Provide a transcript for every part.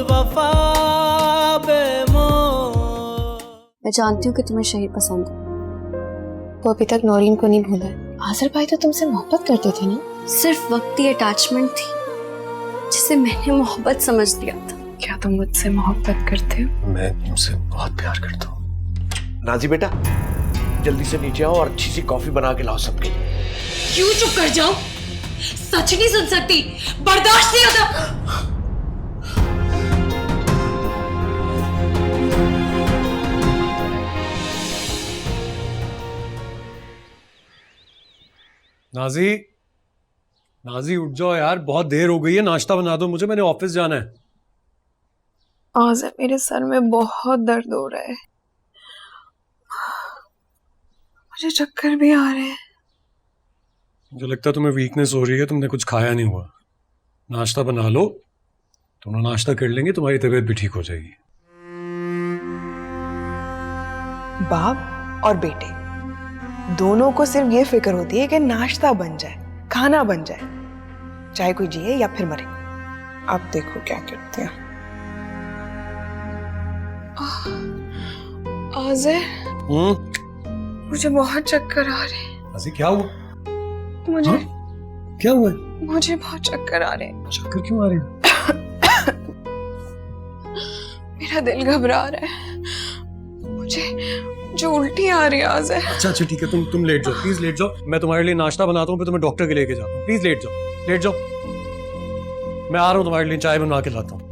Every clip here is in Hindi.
वफा बेमोल। मैं जानती हूँ कि तुम्हें शहीद पसंद है, वो अभी तक नौरीन को नहीं भूला है। आज़र भाई तो तुमसे मोहब्बत करते थे ना? सिर्फ वक्ती अटैचमेंट थी जिसे मैंने मोहब्बत समझ लिया था। क्या तुम मुझसे मोहब्बत करते हो? मैं तुमसे बहुत प्यार करता हूँ। नाजी बेटा, जल्दी से नीचे आओ और अच्छी सी कॉफी बना के लाओ सबके लिए। क्यों चुप कर जाओ? सच नहीं सुन सकती, बर्दाश्त नहीं होता। नाजी, नाजी उठ जाओ यार, बहुत देर हो गई है। नाश्ता बना दो मुझे, मैंने ऑफिस जाना है। आज़र, मेरे सर में बहुत दर्द हो रहा है, मुझे चक्कर भी आ रहे हैं। मुझे लगता है तुम्हें वीकनेस हो रही है, तुमने कुछ खाया नहीं हुआ। नाश्ता बना लो, दोनों नाश्ता कर लेंगे, तुम्हारी तबीयत भी ठीक हो जाएगी। बाप और बेटे दोनों को सिर्फ ये फिक्र होती है कि नाश्ता बन जाए, खाना बन जाए, चाहे कोई जिए या फिर मरे। अब देखो क्या करते हैं। आज़र, मुझे बहुत चक्कर आ रहे हैं। नाजी क्या हुआ? मुझे क्या हुआ? मुझे बहुत चक्कर आ रहे हैं। चक्कर क्यों आ रहे हैं? मेरा दिल घबरा रहा है, मुझे जो उल्टी आ रही है आज़र। अच्छा ठीक है, तुम लेट जाओ, प्लीज लेट जाओ। मैं तुम्हारे लिए नाश्ता बनाता हूँ, फिर तुम्हें डॉक्टर के लेके जाता हूँ। प्लीज लेट जाओ, लेट जाओ। मैं आ रहा हूँ, तुम्हारे लिए चाय बना के लाता हूँ।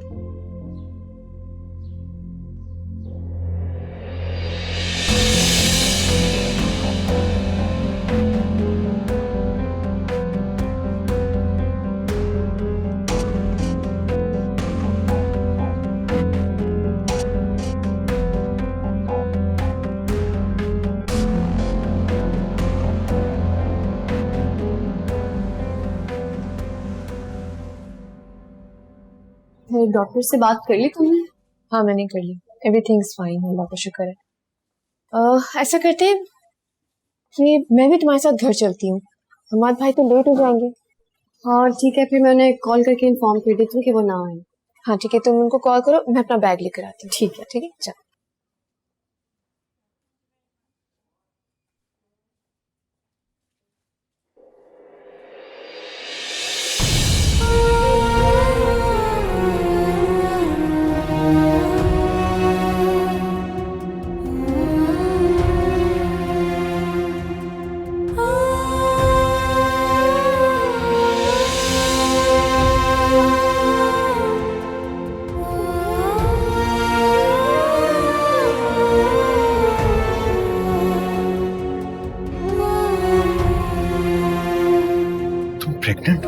डॉक्टर से बात कर ली तुमने? हाँ, मैंने कर ली। एवरीथिंग इज फाइन, अल्लाह का शुक्र है। ऐसा करते हैं कि मैं भी तुम्हारे साथ घर चलती हूँ, हमारे भाई तो लेट हो जाएंगे। हाँ ठीक है, फिर मैं उन्हें कॉल करके इन्फॉर्म कर देती हूँ कि वो ना आए। हाँ ठीक है, तुम उनको कॉल करो, मैं अपना बैग लेकर आती हूँ। ठीक है चल। प्रेग्नेंट?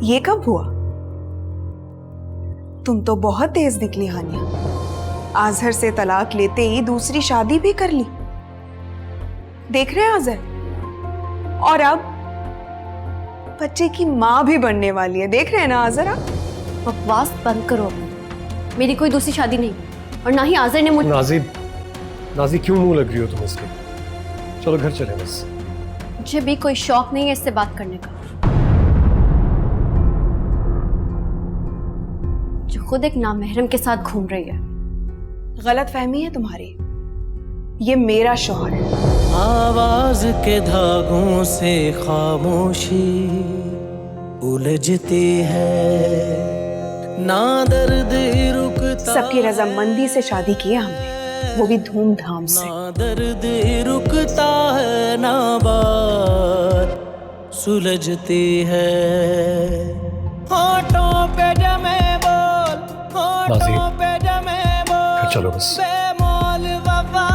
ये कब हुआ? तुम तो बहुत तेज निकली हानिया। आज़र से तलाक लेते ही दूसरी शादी भी कर ली। देख रहे हैं आज़र, और अब बच्चे की माँ भी बनने वाली है। देख रहे हैं ना आज़र आप? बकवास बंद करो, मेरी कोई दूसरी शादी नहीं, और ना ही आज़र ने मुझे। नाजी क्यों मुंह लग रही हो तुम इसके? चलो घर चले बस। मुझे भी कोई शौक नहीं है इससे बात करने का, जो खुद एक नामहरम के साथ घूम रही है। गलत फहमी है तुम्हारी, ये मेरा शौहर है। आवाज के धागों से खामोशी उलझती है, ना दर्द रुकता। सबकी रजामंदी से शादी की है हमने, वो भी धूमधाम से। ना दर्द रुकता है, ना बात सुलझती है। होठों पे जमे बोल, होठों पे जमे बोल, चलो बस। बेमोल वफा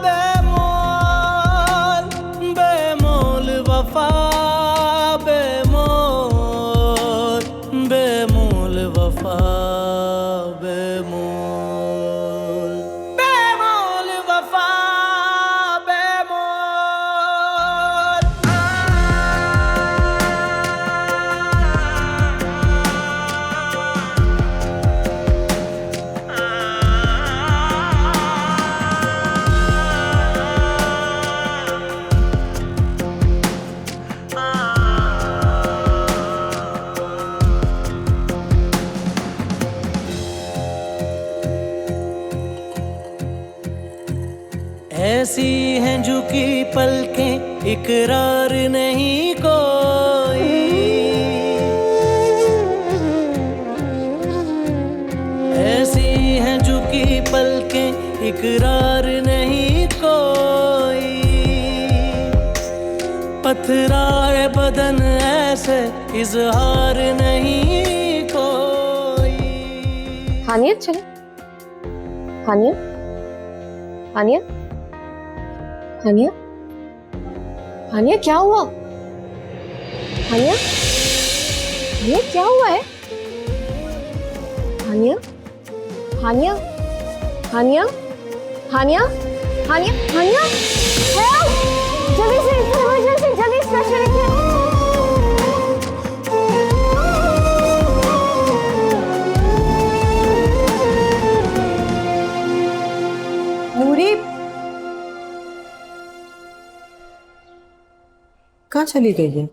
बेमोल, बेमोल वफा बेमोल, बेमोल वफा बेमोल, बेमोल वफा बेमोल। झुकी पलकें इकरार नहीं कोई, ऐसी हैं झुकी पलकें इकरार नहीं कोई, पथराए बदन ऐसे इजहार नहीं कोई। हानिया चले, हानिया, हानिया, हानिया, हानिया क्या हुआ? हानिया, हानिया क्या हुआ है? हानिया, हानिया, हानिया, हानिया, हानिया, हानिया, हेल्प! जल्दी से इमरजेंसी, जल्दी स्पेशलिस्ट है। नूरी कहाँ चली गई है?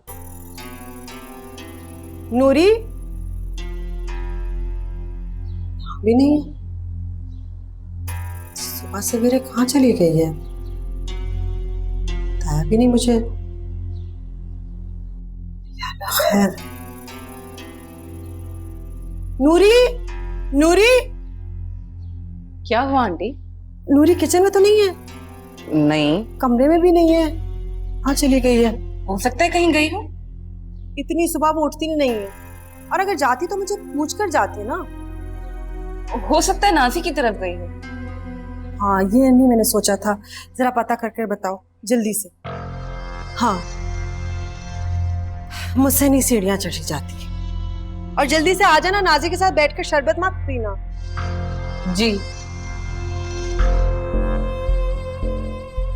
नूरी भी नहीं है। सुबह सवेरे कहाँ चली गई है? बताया भी नहीं मुझे। या अल्लाह खैर। नूरी, नूरी, क्या हुआ आंटी? नूरी किचन में तो नहीं है? नहीं, कमरे में भी नहीं है। कहाँ चली गई है? हो सकता है कहीं गई हो। इतनी सुबह वो उठती नहीं है, और अगर जाती तो मुझे पूछ कर जाती ना। हो सकता है नाजी की तरफ गई हो। हाँ, ये नहीं मैंने सोचा था। जरा पता करके बताओ जल्दी से। हाँ, मुझसे नहीं सीढ़ियां चढ़ी जाती। और जल्दी से आ जाना, नाजी के साथ बैठकर शरबत मत पीना। जी।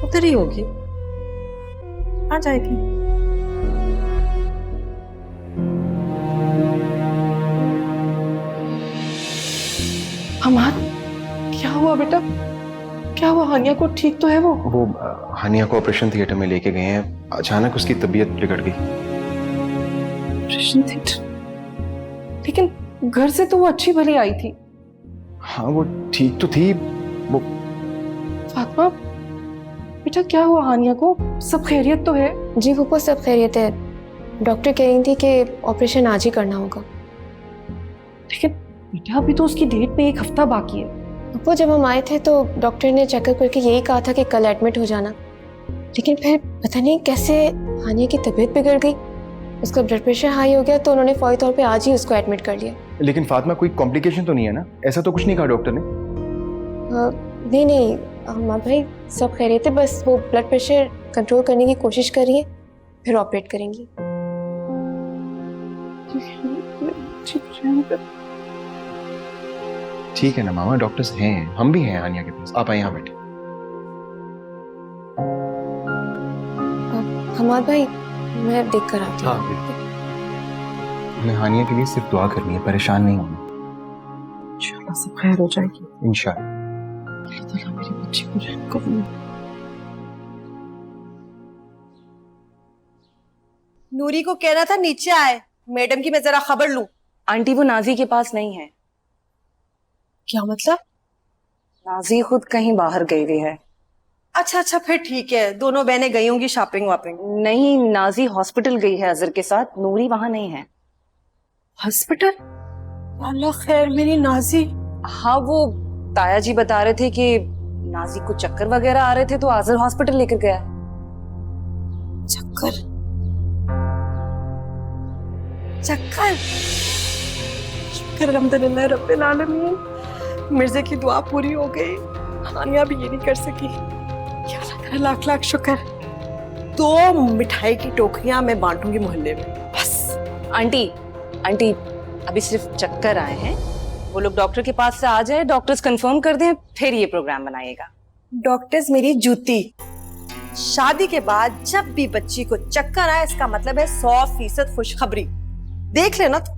उधर ही होगी। आ जाएगी। हमाद, क्या हुआ बेटा? क्या हुआ? हानिया को ठीक तो है वो? हानिया को ऑपरेशन थिएटर में लेके गए हैं। अचानक उसकी तबीयत बिगड़ गई। Operation theatre? लेकिन घर से तो वो अच्छी भली आई थी। हाँ, वो ठीक तो थी। वो फातिमा, बेटा क्या हुआ हानिया को? सब खैरियत तो है? जी फूफो, सब खैरियत है। डॉक्टर कह रही थी कि ऑपरेशन आज ही करना होगा। लेकिन बेटा अभी तो उसकी डेट पे 1 हफ्ता बाकी है। फूफो, जब हम आए थे तो डॉक्टर ने चेकअप करके यही कहा था कि कल एडमिट हो जाना, लेकिन फिर पता नहीं कैसे हानिया की तबीयत बिगड़ गई। उसका ब्लड प्रेशर हाई हो गया तो उन्होंने फौरी तौर पे आज ही उसको एडमिट कर लिया। लेकिन फातिमा, कोई कॉम्प्लिकेशन तो नहीं है ना? ऐसा तो कुछ नहीं कहा डॉक्टर ने? नहीं नहीं माँ भाई, सब खैरियत है। बस वो ब्लड प्रेशर कंट्रोल करने की कोशिश कर रही है, फिर ऑपरेट करेंगी। ठीक है ना मामा, डॉक्टर्स हैं, हम भी हैं हानिया के पास। आप आए यहाँ बैठे। हमाद भाई, मैं देख कर आती हूँ। हमें हानिया के लिए सिर्फ दुआ करनी है, परेशान नहीं होना। इंशाल्लाह सब खैर हो जाएगी। इंशाल्लाह। अल्लाह ताला मेरी बच्ची को रहम करे। नूरी को कहना था नीचे आए, मैडम की मैं जरा खबर लूं। आंटी वो नाजी के पास नहीं है। क्या मतलब? नाजी खुद कहीं बाहर गई हुई है। अच्छा अच्छा, फिर ठीक है। दोनों बहनें गई होंगी शॉपिंग वापिंग। नहीं, नाजी हॉस्पिटल गई है अजहर के साथ। नूरी वहां नहीं है। हॉस्पिटल? अल्लाह खैर मेरी नाजी। हाँ, वो ताया जी बता रहे थे कि नाजी को चक्कर वगैरह आ रहे थे तो अजहर हॉस्पिटल लेकर गया। चक्कर? चक्कर? शुक्र अल्हम्दुलिल्लाह रब्बिल आलमीन, मिर्जे की दुआ पूरी हो गई। हानिया भी ये नहीं कर सकी। या अल्लाह, लाख लाख शुक्र। 2 मिठाई की टोकरियां मैं बांटूंगी मोहल्ले में, बस। आंटी, आंटी अभी सिर्फ चक्कर आए हैं। वो लोग डॉक्टर के पास से आ जाए, डॉक्टर्स कंफर्म कर दें, फिर ये प्रोग्राम बनाइएगा। डॉक्टर्स मेरी जूती। शादी के बाद जब भी बच्ची को चक्कर आए, इसका मतलब है 100% खुशखबरी। देख लेना तो।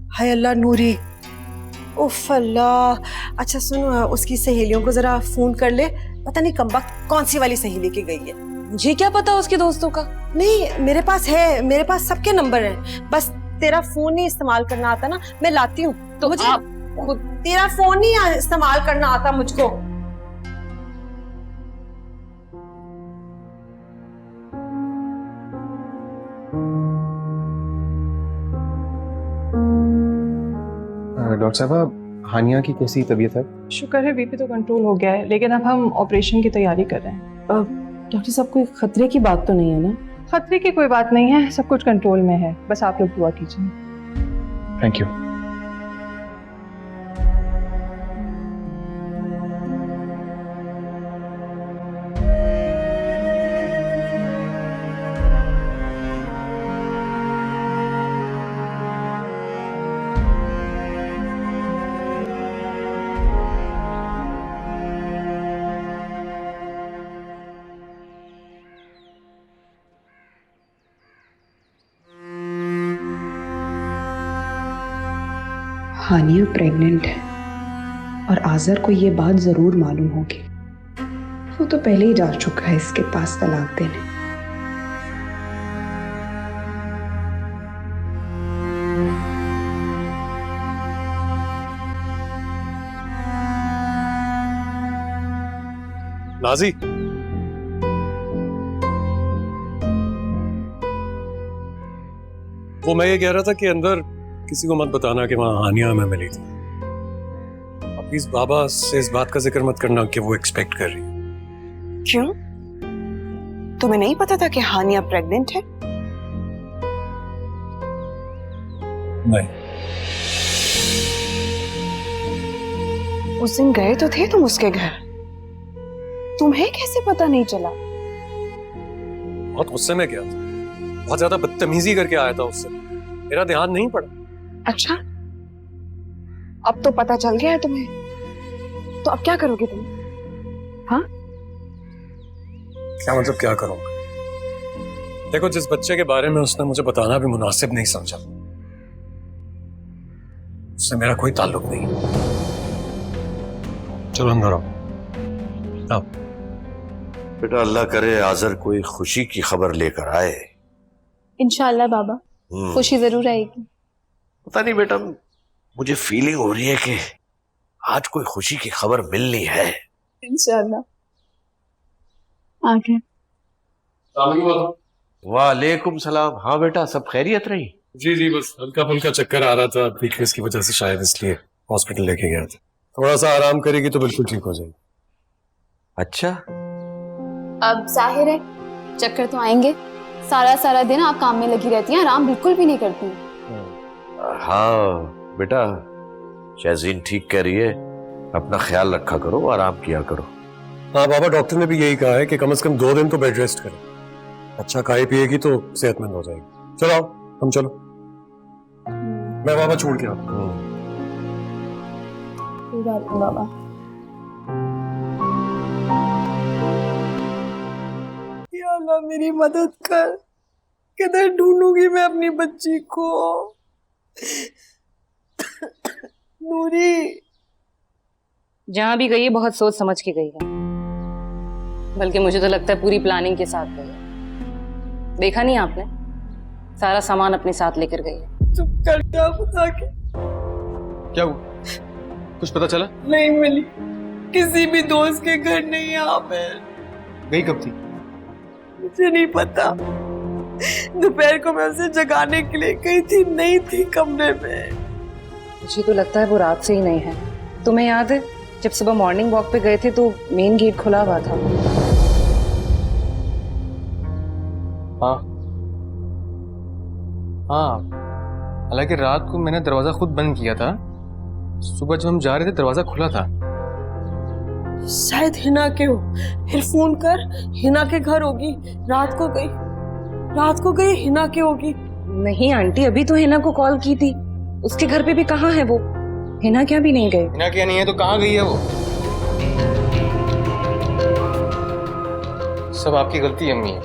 हाय अल्लाह नूरी, उफ अल्लाह। अच्छा सुन, उसकी सहेलियों को जरा फोन कर ले। पता नहीं कमबख्त कौन सी वाली सहेली की गई है। मुझे क्या पता उसके दोस्तों का? नहीं, मेरे पास है, मेरे पास सबके नंबर हैं। बस तेरा फोन नहीं इस्तेमाल करना आता ना, मैं लाती हूँ। तो मुझे आप खुद तेरा फोन नहीं इस्तेमाल करना आता मुझको। डॉक्टर साहब, हानिया की कैसी तबीयत है? शुक्र है बीपी तो कंट्रोल हो गया है, लेकिन अब हम ऑपरेशन की तैयारी कर रहे हैं। डॉक्टर साहब, कोई खतरे की बात तो नहीं है ना? खतरे की कोई बात नहीं है, सब कुछ कंट्रोल में है, बस आप लोग दुआ कीजिए। Thank you. हानिया प्रेग्नेंट है और आज़र को ये बात जरूर मालूम होगी। वो तो पहले ही जा चुका है इसके पास तलाक देने। नाजी, वो मैं ये कह रहा था कि अंदर किसी को मत बताना कि वहां हानिया हमें मिली थी। प्लीज बाबा से इस बात का जिक्र मत करना कि वो एक्सपेक्ट कर रही है। क्यों? तुम्हें नहीं पता था कि हानिया प्रेग्नेंट है? नहीं। उस दिन गए तो थे तुम उसके घर, तुम्हें कैसे पता नहीं चला? बहुत गुस्से में गया था, बहुत ज्यादा बदतमीजी करके आया था उससे, मेरा ध्यान नहीं पड़ा। अच्छा, अब तो पता चल गया है तुम्हें, तो अब क्या करोगे तुम? हाँ, क्या मतलब क्या करूंगा? देखो, जिस बच्चे के बारे में उसने मुझे बताना भी मुनासिब नहीं समझा, उससे मेरा कोई ताल्लुक नहीं। चलो अंदर आओ। बेटा, अल्लाह करे आज़र कोई खुशी की खबर लेकर आए। इंशाल्लाह बाबा, खुशी जरूर आएगी। पता नहीं बेटा, मुझे फीलिंग हो रही है कि आज कोई खुशी की खबर मिलनी है। इंशाल्लाह। आगे। वालेकुम सलाम। हाँ बेटा, सब खैरियत रही? जी जी, बस हल्का फुल्का चक्कर आ रहा था, वीकनेस की वजह से शायद, इसलिए हॉस्पिटल लेके गया था। थोड़ा सा आराम करेगी तो बिल्कुल ठीक हो जाएगी। अच्छा, अब जाहिर है चक्कर तो आएंगे। सारा दिन आप काम में लगी रहती हैं, आराम बिल्कुल भी नहीं करती हैं। हाँ बेटा, शहजीन ठीक कह रही है, अपना ख्याल रखा करो, आराम किया करो। हाँ बाबा, डॉक्टर ने भी यही कहा है कि कम से कम 2 दिन तो बेड रेस्ट करें। अच्छा खाए पिएगी तो सेहतमंद हो जाएगी। चलो आओ, हम चलो, मैं बाबा छोड़ के आता हूँ। कोई बात नहीं बाबा। या अल्लाह मेरी मदद कर, किधर ढूंढूंगी मैं अपनी बच्ची को? नूरी जहां भी गई है बहुत सोच समझ के गई है, बल्कि मुझे तो लगता है पूरी प्लानिंग के साथ गई है। देखा नहीं आपने, सारा सामान अपने साथ लेकर गई है। चुप कर जा खुदा के। क्या हुआ? कुछ पता चला? नहीं मिली, किसी भी दोस्त के घर नहीं। यहाँ पे गई कब थी? मुझे नहीं पता, दोपहर को मैं उसे जगाने के लिए गई थी, नहीं थी कमरे में। मुझे तो लगता है वो रात से ही नहीं है। तुम्हें याद है जब सुबह मॉर्निंग वॉक पे गए थे तो मेन गेट खुला हुआ था। हाँ हाँ, हालांकि रात को मैंने दरवाजा खुद बंद किया था, सुबह जब हम जा रहे थे दरवाजा खुला था। शायद हिना के हो, फिर फोन कर, हिना के घर होगी। रात को गई हिना के होगी। नहीं आंटी, अभी तो हिना को कॉल की थी, उसके घर पे भी कहाँ है वो? हिना क्या भी नहीं गए? हिना क्या नहीं है तो कहाँ गई है वो? सब आपकी गलती अम्मी है।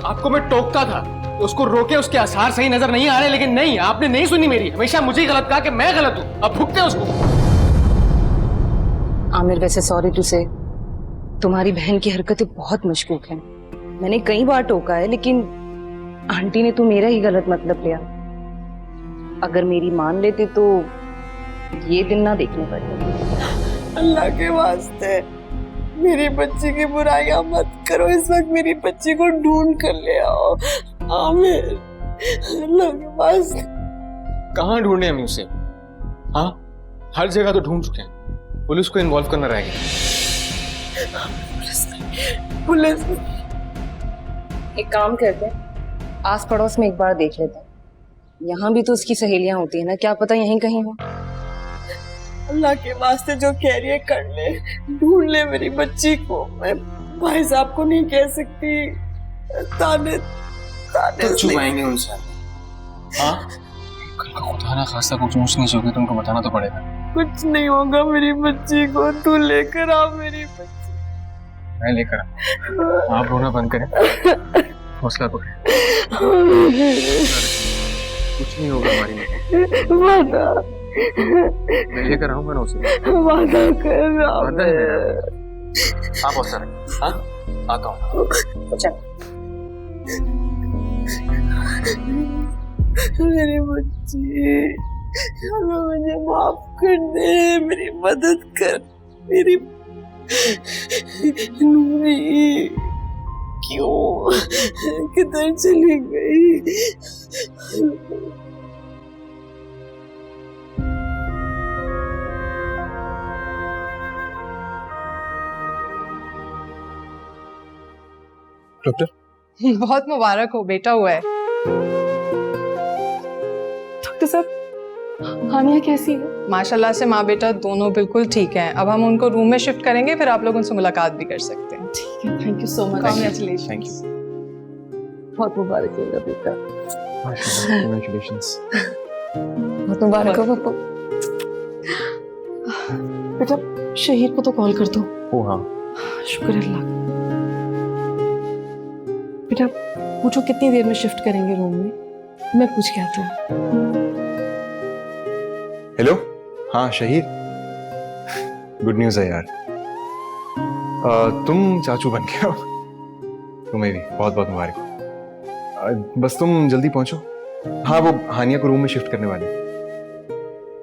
आपको मैं टोकता था तो उसको रोके, उसके आसार सही नजर नहीं आ रहे, लेकिन नहीं, आपने नहीं सुनी मेरी। हमेशा मुझे ही गलत कहा कि मैं गलत हूँ, अब भुगते उसको। आमिर, वैसे सॉरी टू से, तुम्हारी बहन की हरकतें बहुत मशकूक हैं। मैंने कई बार टोका है, लेकिन आंटी ने तो मेरा ही गलत मतलब लिया। अगर मेरी मान लेते तो ये दिन ना देखने पड़ते। अल्लाह के वास्ते मेरी बच्ची की बुराइयां मत करो, इस वक्त मेरी बच्ची को ढूंढ कर ले आओ। आमिर, अल्लाह के वास्ते। कहाँ ढूंढे हम उसे? हाँ, हर जगह तो ढूंढ चुके हैं, पुलिस को इन्वॉल्व करना रह गया। पुलिस एक काम करते हैं, आस पड़ोस में एक बार देख लेते हैं। यहाँ भी तो उसकी सहेलियां होती है ना, क्या पता यहीं कहीं हो। अल्लाह के वास्ते जो कह रही है कर ले, ढूंढ ले मेरी बच्ची को। मैं भाई साहब को नहीं कह सकती, ताने ताने तो छुपाएंगे उनसे। हाँ, कल का खुदा ना खासा कुछ ऊंच नीच होगी तो उनको बताना तो पड़ेगा। कुछ नहीं होगा मेरी बच्ची को, तू लेकर आ मेरी बच्ची। मैं लेकर आप रोना बंद करें, हौसला पकड़े, कुछ नहीं होगा हमारी में। वादा मैं लेकर आऊंगा ना उसे। वादा कर रहा हूं वादा है मेरा। आप हौसला रखें। हाँ, आता हूँ। चल मेरी बच्ची, मुझे माफ कर दे, मेरी मदद कर, मेरी नूरी क्यों किधर चली गई? डॉक्टर, बहुत मुबारक हो, बेटा हुआ है। डॉक्टर साहब, हानिया कैसी है? माशाल्लाह से माँ बेटा दोनों बिल्कुल ठीक हैं। अब हम उनको रूम में शिफ्ट करेंगे, फिर आप लोग उनसे मुलाकात भी कर सकते हैं। ठीक है, thank you so much. Congratulations. Thank you. बहुत मुबारक होगा बेटा। Congratulations. बहुत मुबारक हो पप्पू। बेटा शहीद को तो कॉल कर दो। ओ हाँ, शुक्र अल्लाह। बेटा पूछो कितनी देर में शिफ्ट करेंगे रूम में, मैं पूछ के आती हूँ। हेलो, हाँ शहीद, गुड न्यूज़ है यार। तुम चाचू बन गए हो। तुम्हें भी बहुत बहुत मुबारक हो। बस तुम जल्दी पहुंचो। हाँ, वो हानिया को रूम में शिफ्ट करने वाले हैं।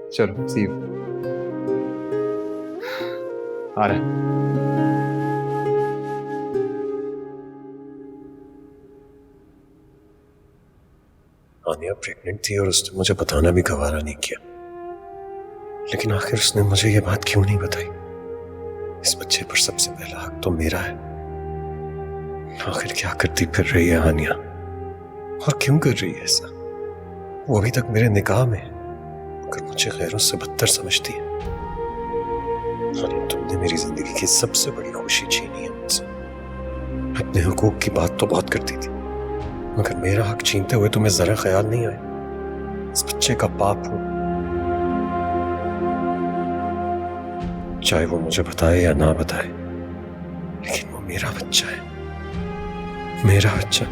चलो, सी यू। आ रहा है। हानिया प्रेग्नेंट थी और उसने मुझे बताना भी गवारा नहीं किया, लेकिन आखिर उसने मुझे ये बात क्यों नहीं बताई? इस बच्चे पर सबसे पहला हक तो मेरा है। आखिर क्या करती फिर रही है हानिया, और क्यों कर रही है ऐसा? वो अभी तक मेरे निकाह में है, मगर मुझे गैरों से बदतर समझती है। हानिया, तुमने मेरी जिंदगी की सबसे बड़ी खुशी छीनी है मुझसे। अपने हुकूक की बात तो बहुत करती थी, मगर मेरा हक छीनते हुए तुम्हें जरा ख्याल नहीं आया। इस बच्चे का बाप हूं, चाहे वो मुझे बताए या ना बताए, लेकिन वो मेरा बच्चा है, मेरा बच्चा।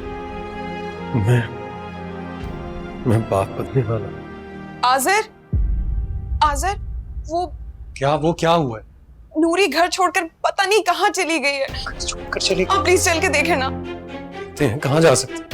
मैं बाप बनने वाला। आज़र, आज़र, वो क्या हुआ है? नूरी घर छोड़कर पता नहीं कहाँ चली गई है। छोड़कर चली आप प्लीज चल के देखें ना। देखते हैं कहाँ जा सकते हैं।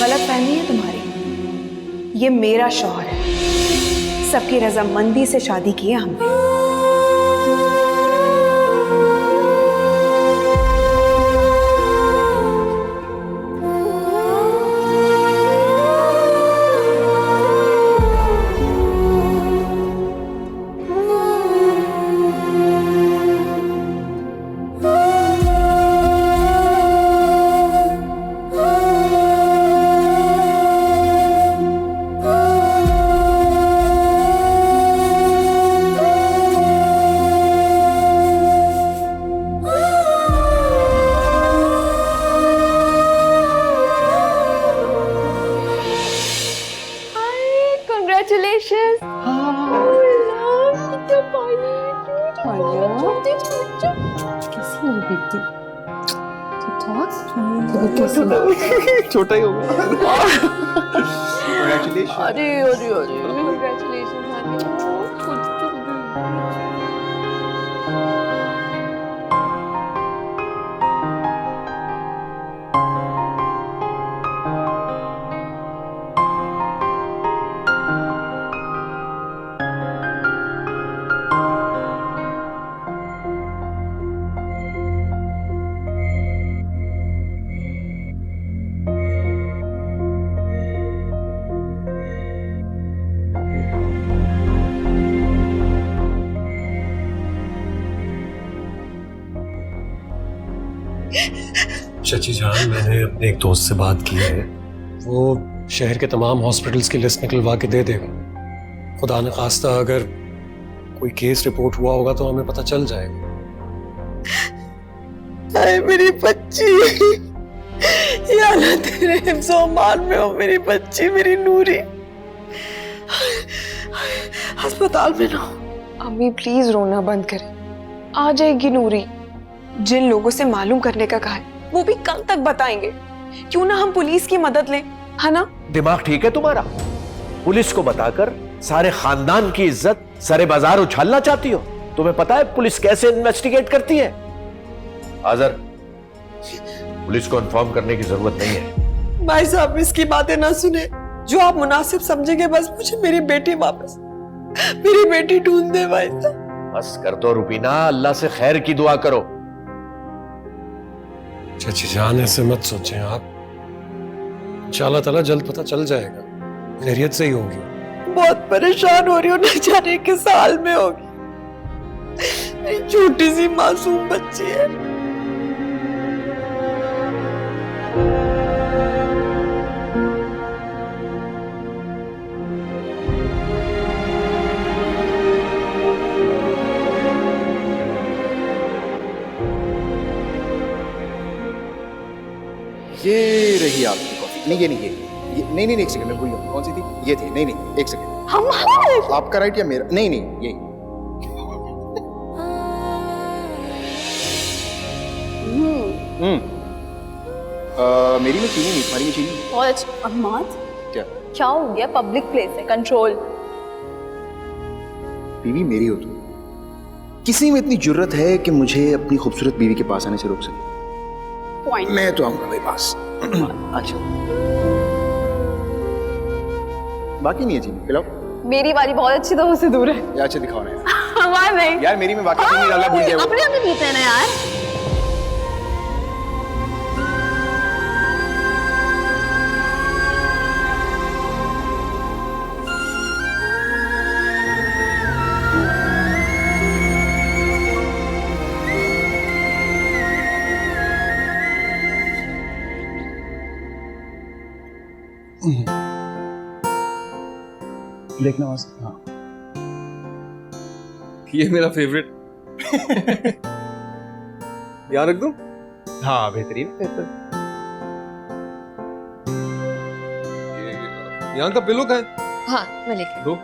गलतफहमी है तुम्हारी, ये मेरा शौहर है, सबकी रजामंदी से शादी की है हमने। छोटा ही हो गया। अरे अरे अरे चाची जान, मैंने अपने एक दोस्त से बात की है, वो शहर के तमाम हॉस्पिटल्स की लिस्ट निकलवा के दे देगा। खुदा न खास्ता अगर कोई केस रिपोर्ट हुआ होगा तो हमें पता चल जाएगा। हाय मेरी बच्ची, या अल्लाह तेरे हिफ्ज़ो अमान में हो मेरी बच्ची, मेरी नूरी। अस्पताल में ना हो। अम्मी प्लीज रोना बंद करें, आ जाएगी नूरी। जिन लोगों से मालूम करने का कहा है वो भी कल तक बताएंगे। क्यों ना हम पुलिस की मदद लें, है ना? दिमाग ठीक है तुम्हारा? पुलिस को बताकर सारे खानदान की इज्जत सारे बाजार उछालना चाहती हो? तुम्हें पता है पुलिस कैसे इन्वेस्टिगेट करती है? आजर, पुलिस को इन्फॉर्म करने की जरूरत नहीं है। भाई साहब इसकी बातें ना सुने, जो आप मुनासिब समझेंगे। बस मुझे मेरी बेटी वापस, मेरी बेटी ढूंढ दे भाई साहब। बस कर दो रुबीना, अल्लाह से खैर की दुआ करो। चाची जान ऐसे मत सोचें आप, इंशाअल्लाह ताला जल्द पता चल जाएगा, खैरियत से ही होगी। बहुत परेशान हो रही हूँ, न जाने किस हाल में होगी। मेरी छोटी सी मासूम बच्ची है। ये रही आपकी कॉफी। नहीं ये नहीं, ये नहीं नहीं, एक सेकंड में भूल गया, कौन सी थी? ये थी। नहीं नहीं, एक सेकंड। हम आपका राइट या मेरा? नहीं नहीं, यही। मेरी में चीनी नहीं, तुम्हारी में चीनी। बहुत अच्छा। अम्माद क्या क्या हो गया? पब्लिक प्लेस है, कंट्रोल। बीवी मेरी हो तुम। किसी में इतनी जुर्रत है कि मुझे अपनी खूबसूरत बीवी के पास आने से रोक सके? पॉइंट। मैं तो आऊंगा भाई पास। अच्छा, बाकी नहीं है चीनी, पिलाओ। मेरी वाली बहुत अच्छी तरह से दूर है। यार अच्छा दिखाओ ना यार। हमारा नहीं यार मेरी में बाकी चीनी डालना भूल गया वो। अपने अपने पीते हैं ना यार। देखना बस। हाँ ये मेरा फेवरेट। यहाँ रख दूं? हाँ बेहतरीन। यहाँ का पिलो का है? हाँ मैं लेके दो।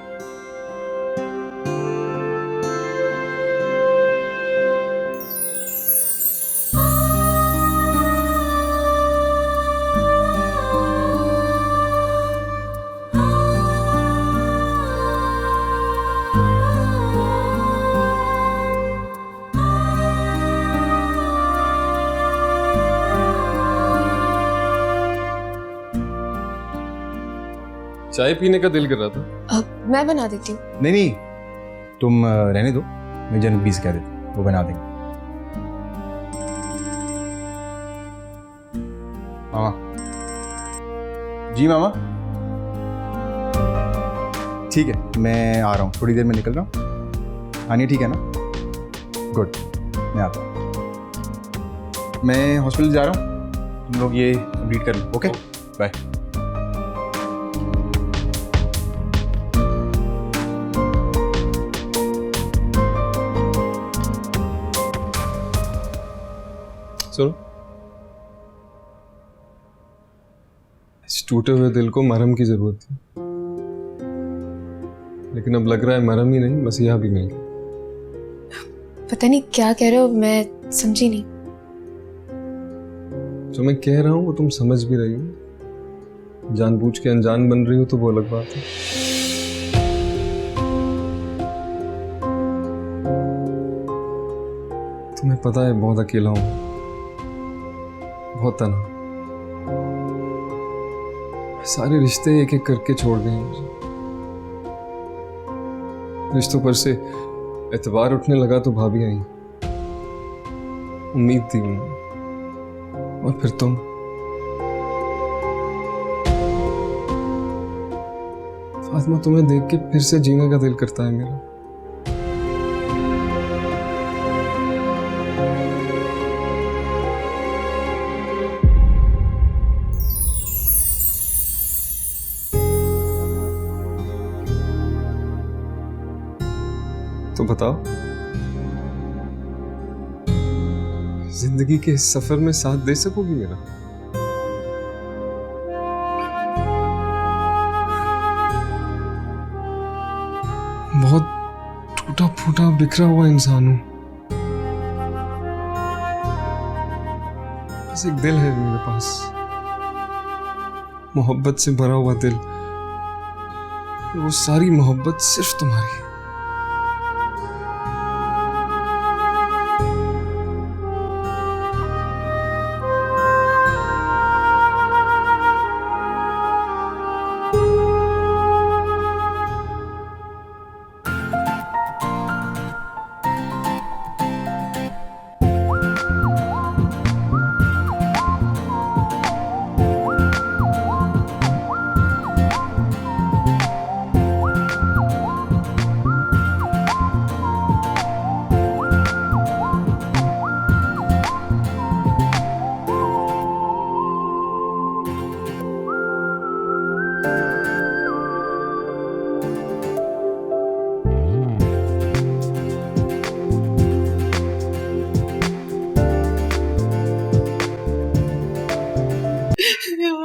चाय पीने का दिल कर रहा था। अब मैं बना देती हूँ। नहीं नहीं, तुम रहने दो, मैं जन्नत भी से कह देता हूँ, वो बना देंगे। मामा जी, मामा ठीक है, मैं आ रहा हूँ, थोड़ी देर में निकल रहा हूँ। आनी ठीक है ना? गुड, मैं आता हूँ। मैं हॉस्पिटल जा रहा हूँ, तुम लोग ये कंप्लीट कर लो। Okay bye. सुनो, इस टूटे हुए दिल को मरहम की जरूरत थी, लेकिन अब लग रहा है मरहम ही नहीं मसीहा भी मिल गया। पता नहीं क्या कह रहे हो, मैं समझी नहीं। जो मैं कह रहा हूँ वो तुम समझ भी रही हो। जानबूझ के अनजान बन रही हो तो वो अलग बात है। तुम्हें पता है बहुत अकेला हूं, बहुत तन्हा। सारे रिश्ते एक एक करके छोड़ गए मुझे। रिश्तों पर से एतबार उठने लगा तो भाभी आई, उम्मीद थी उन्हें, और फिर तुम। फातिमा, तुम्हें देख के फिर से जीने का दिल करता है मेरा। तो बताओ, जिंदगी के इस सफर में साथ दे सकोगी मेरा? बहुत टूटा फूटा बिखरा हुआ इंसान हूं, बस एक दिल है मेरे पास, मोहब्बत से भरा हुआ दिल। वो सारी मोहब्बत सिर्फ तुम्हारी है।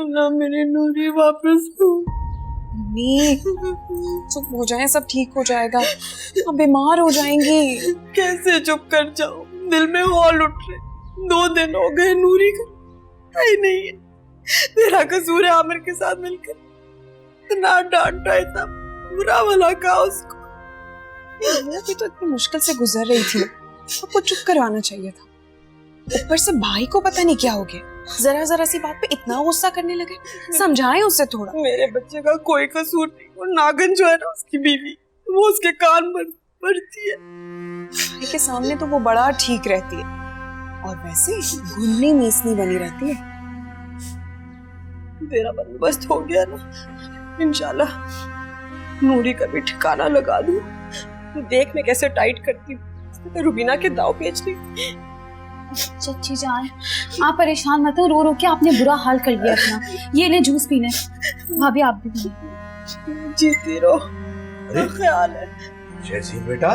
ना मेरी नूरी वापस हो। मम्मी चुप हो जाए, सब ठीक हो जाएगा। अब बीमार हो जाएंगी। कैसे चुप कर जाऊं, दिल में हौल उठ रहे। 2 दिन हो गए नूरी का आई नहीं है। तेरा कसूर है आमिर के साथ मिलकर, इतना डांटा, इतना बुरा भला कहा उसको। वो भी तो इतनी मुश्किल से गुजर रही थी, आपको चुप करवाना चाहिए था। ऊपर से भाई को पता नहीं क्या हो गया, जरा जरा सी बात पे इतना गुस्सा करने लगे। समझाएं उसे थोड़ा। मेरे बच्चे का कोई कसूर नहीं। वो नागन जो है ना, उसकी बीवी, वो उसके कान भरती है। भाई के सामने तो वो बड़ा ठीक रहती है, और वैसे घुन्नी मीसनी बनी रहती है। तेरा बंदोबस्त हो गया ना, इंशाल्लाह नूरी का भी ठिकाना लगा दूं। देख मैं कैसे टाइट करती हूँ, रुबीना के दाव पेच रही। चच्ची जान, आप परेशान मत हो, रो रो के आपने बुरा हाल कर लिया अपना। ये ले जूस पीने। भाभी आप भी पीने। जीती रहो, ख्याल है। जैसीन बेटा,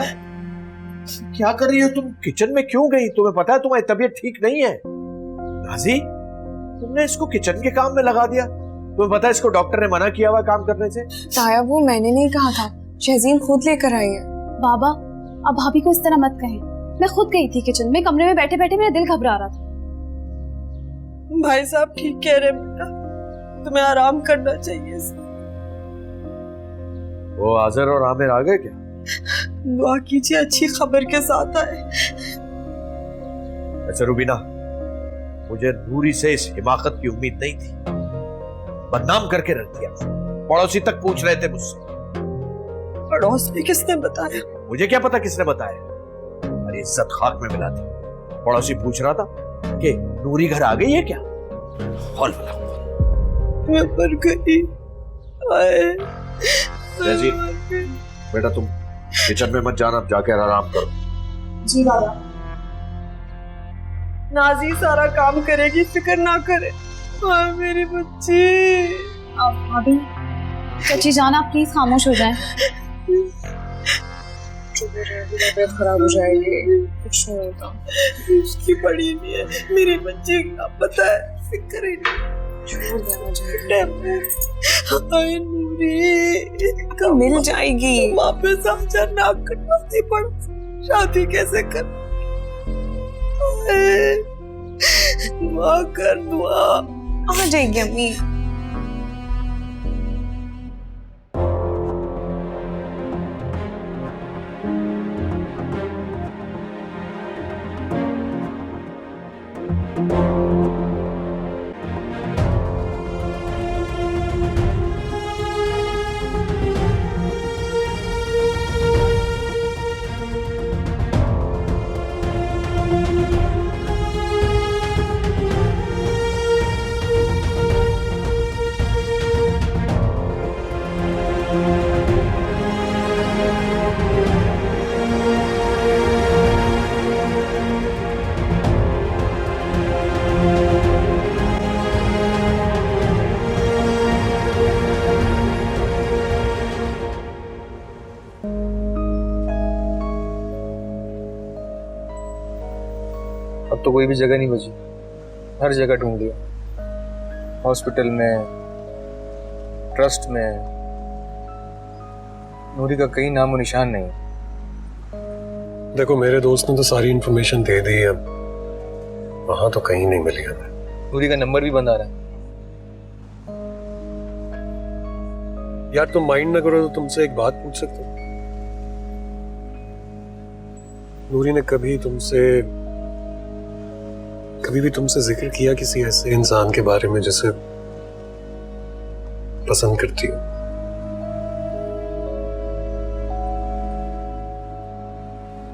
क्या कर रही हो तुम? किचन में क्यों गई? तुम्हें पता है तुम्हारी तबीयत ठीक नहीं है। नाजी, तुमने इसको किचन के काम में लगा दिया। तुम्हें पता है इसको डॉक्टर ने मना किया हुआ काम करने से। ताया, वो मैंने नहीं कहा था, शहजीन खुद लेकर आई है। बाबा, अब भाभी को इस तरह मत कहें। मैं खुद गई थी किचन में, कमरे में बैठे बैठे मेरा दिल घबरा रहा था। भाई साहब ठीक कह रहे बेटा, तुम्हें आराम करना चाहिए। वो आज़र और आमिर आ गए क्या? दुआ कीजिए अच्छी खबर के साथ आए। अच्छा रुबीना, मुझे नूरी से इस हिमाकत की उम्मीद नहीं थी। बदनाम करके रख दिया, पड़ोसी तक पूछ रहे थे मुझसे। पड़ोस में किसने बताया? मुझे क्या पता किसने बताया, अरे इज्जत खाक में मिला दी। पड़ोसी पूछ रहा था कि नूरी घर आ गई है क्या। हॉल मैं मर गई। बेटा तुम किचन में मत जाना, जाके आराम करो। जी बाबा। नाजी सारा काम करेगी, फिक्र ना करे। हाँ मेरी बच्ची। भाभी, चच्ची जान आप प्लीज खामोश हो जाएं। तबीयत खराब हो जाएगी, कुछ नहीं होता। उसकी पड़ी नहीं है मेरी बच्ची का, पता है, फिक्र ही नहीं। नूरी मिल जाएगी। वापस आ जा, नाक कटवाती पड़, शादी कैसे कर। दुआ कर, दुआ। आ जाएगी अम्मी। अब तो कोई भी जगह नहीं बची, हर जगह ढूंढ लिया, हॉस्पिटल में, ट्रस्ट में, नूरी का कहीं नामो निशान नहीं। देखो मेरे दोस्त ने तो सारी इंफॉर्मेशन दे दी, अब वहां तो कहीं नहीं मिली हमें। नूरी का नंबर भी बंद आ रहा है। यार तुम माइंड ना करो तो तुमसे एक बात पूछ सकता हूँ? नूरी ने कभी भी तुमसे जिक्र किया किसी ऐसे इंसान के बारे में जिसे पसंद करती हो?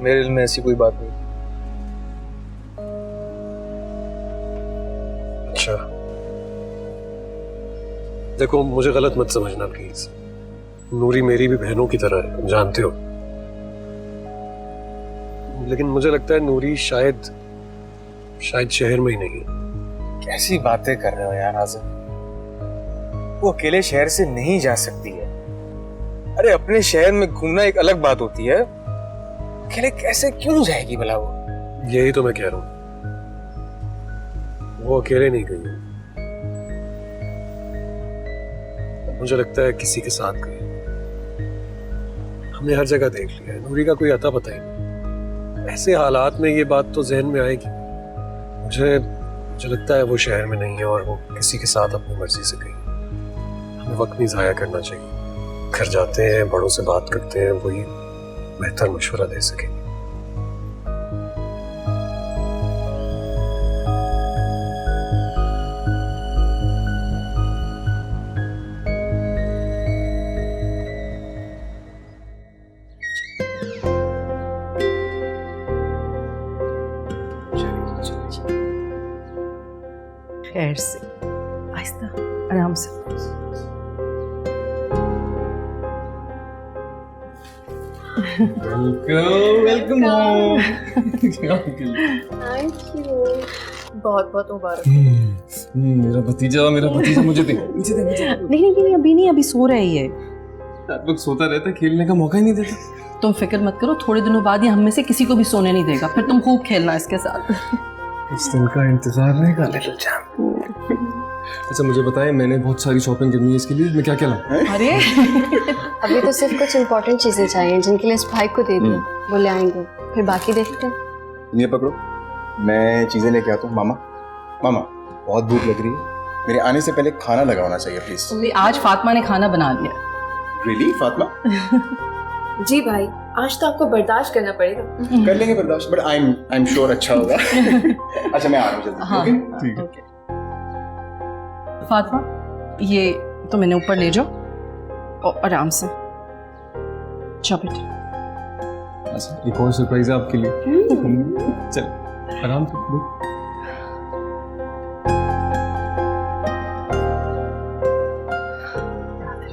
मेरे दिल में ऐसी कोई बात नहीं। अच्छा, देखो मुझे गलत मत समझना प्लीज, नूरी मेरी भी बहनों की तरह है, जानते हो, लेकिन मुझे लगता है नूरी शायद शहर में ही नहीं है। कैसी बातें कर रहे हो यार आज़म, वो अकेले शहर से नहीं जा सकती है। अरे अपने शहर में घूमना एक अलग बात होती है, अकेले कैसे क्यों जाएगी भला वो? यही तो मैं कह रहा हूं, वो अकेले नहीं गई, मुझे लगता है किसी के साथ गई। हमने हर जगह देख लिया है, नूरी का कोई अता पता ही नहीं। ऐसे हालात में ये बात तो जहन में आएगी। मुझे लगता है वो शहर में नहीं है और वो किसी के साथ अपनी मर्जी से गई। हमें वक्त नहीं ज़ाया करना चाहिए, घर जाते हैं, बड़ों से बात करते हैं, वही बेहतर मशवरा दे सके। खैर से, आहिस्ता, आराम से। वेलकम बहुत बहुत मुबारक। मेरा भतीजा मुझे दे। नहीं अभी नहीं, अभी सो रहा है ये। रात वक्त सोता रहता, खेलने का मौका ही नहीं देता। तुम फिक्र मत करो, थोड़े दिनों बाद ये हम में से किसी को भी सोने नहीं देगा, फिर तुम खूब खेलना इसके साथ। उस दिन का इंतजार रहेगा लिटिल चैम्प। अच्छा मुझे बताएं, मैंने बहुत सारी शॉपिंग करनी है, इसके लिए मैं क्या क्या लाऊं? अरे अभी तो सिर्फ कुछ इम्पोर्टेंट चीजें चाहिए जिनके लिए इस भाई को दे दिया, वो ले आएंगे, फिर बाकी देखते हैं। ये पकड़ो, मैं चीजें लेके आता हूँ। मामा बहुत भूख लग रही है, मेरे आने से पहले खाना लगाना चाहिए प्लीज। आज फातिमा ने खाना बना लिया। रियली फातिमा? जी भाई, आज तो आपको बर्दाश्त करना पड़ेगा। कर लेंगे बर्दाश्त, बट आई एम श्योर अच्छा होगा। अच्छा मैं आ रहा हूँ जल्दी। हाँ, ठीक है। फातिमा, ये तो मैंने ऊपर ले जाओ और आराम से जाओ बेटा। अच्छा एक और सरप्राइज है आपके लिए। चल आराम से।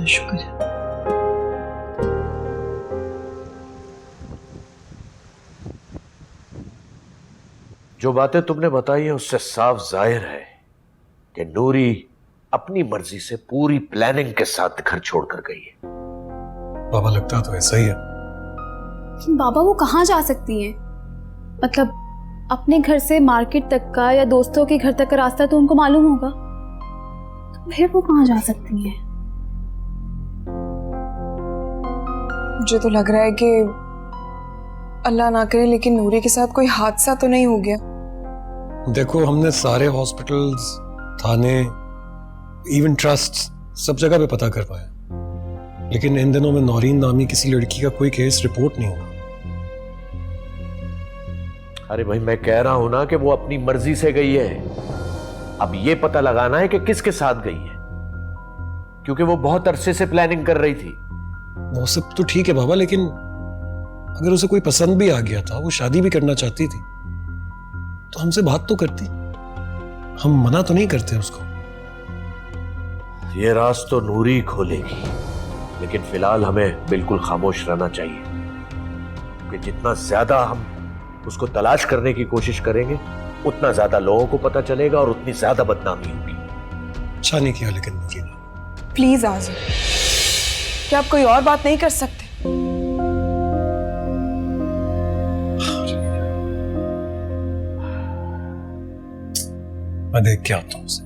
शुक्र है। जो बातें तुमने बताई है उससे साफ जाहिर है कि नूरी अपनी मर्जी से पूरी प्लानिंग के साथ घर छोड़कर गई है। बाबा लगता तो ऐसा ही है। बाबा वो कहाँ जा सकती है? मतलब अपने घर से मार्केट तक का या दोस्तों के घर तक का रास्ता तो उनको मालूम होगा, तो फिर वो कहाँ जा सकती है? मुझे तो लग रहा है कि अल्लाह ना करे लेकिन नूरी के साथ कोई हादसा तो नहीं हो गया। देखो, हमने सारे हॉस्पिटल्स, थाने, इवन ट्रस्ट सब जगह पे पता करवाया, लेकिन इन दिनों में नौरीन नामी किसी लड़की का कोई केस रिपोर्ट नहीं हुआ। अरे भाई, मैं कह रहा हूं ना कि वो अपनी मर्जी से गई है। अब ये पता लगाना है कि किसके साथ गई है, क्योंकि वो बहुत अरसे से प्लानिंग कर रही थी। वो सब तो ठीक है बाबा, लेकिन अगर उसे कोई पसंद भी आ गया था, वो शादी भी करना चाहती थी, तो हमसे बात तो करती। हम मना तो नहीं करते उसको। ये राज तो नूरी खोलेगी, लेकिन फिलहाल हमें बिल्कुल खामोश रहना चाहिए, कि जितना ज्यादा हम उसको तलाश करने की कोशिश करेंगे, उतना ज्यादा लोगों को पता चलेगा और उतनी ज्यादा बदनामी होगी। अच्छा नहीं किया लेकिन मुझे। प्लीज आज़िम, क्या आप कोई और बात नहीं कर सकते? मैं देख के आता हूं उसे।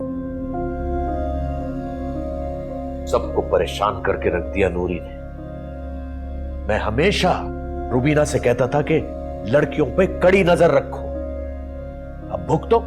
सबको परेशान करके रख दिया नूरी ने। मैं हमेशा रुबीना से कहता था कि लड़कियों पे कड़ी नजर रखो, अब भुगतो।